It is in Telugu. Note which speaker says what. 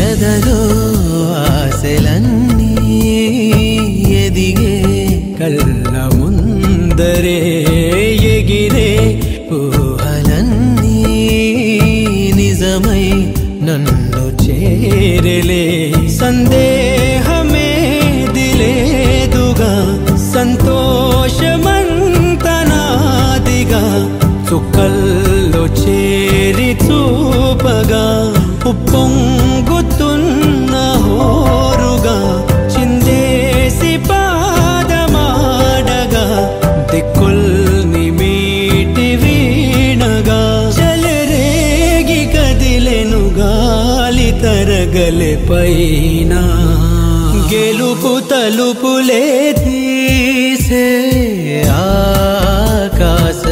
Speaker 1: ఎదలో ఆశలన్నీ ఎదిగే కళ్ళ ముందరే ఎగిరే ఊహలన్నీ నిజమై నన్ను చేరలే సందేహమే దిలేదుగా సంతోషమంతనాదిగా చుక్కల్లో చేరి చూపగా ఉప్పొంగుతున్న హోరుగా చిందేసి పాదమాడగా దిక్కుల్ని మీటి వీణగా చెలరేగి కదిలెను గాలి తరగలే పైన గెలుపు తలుపులే తీసే ఆకాశ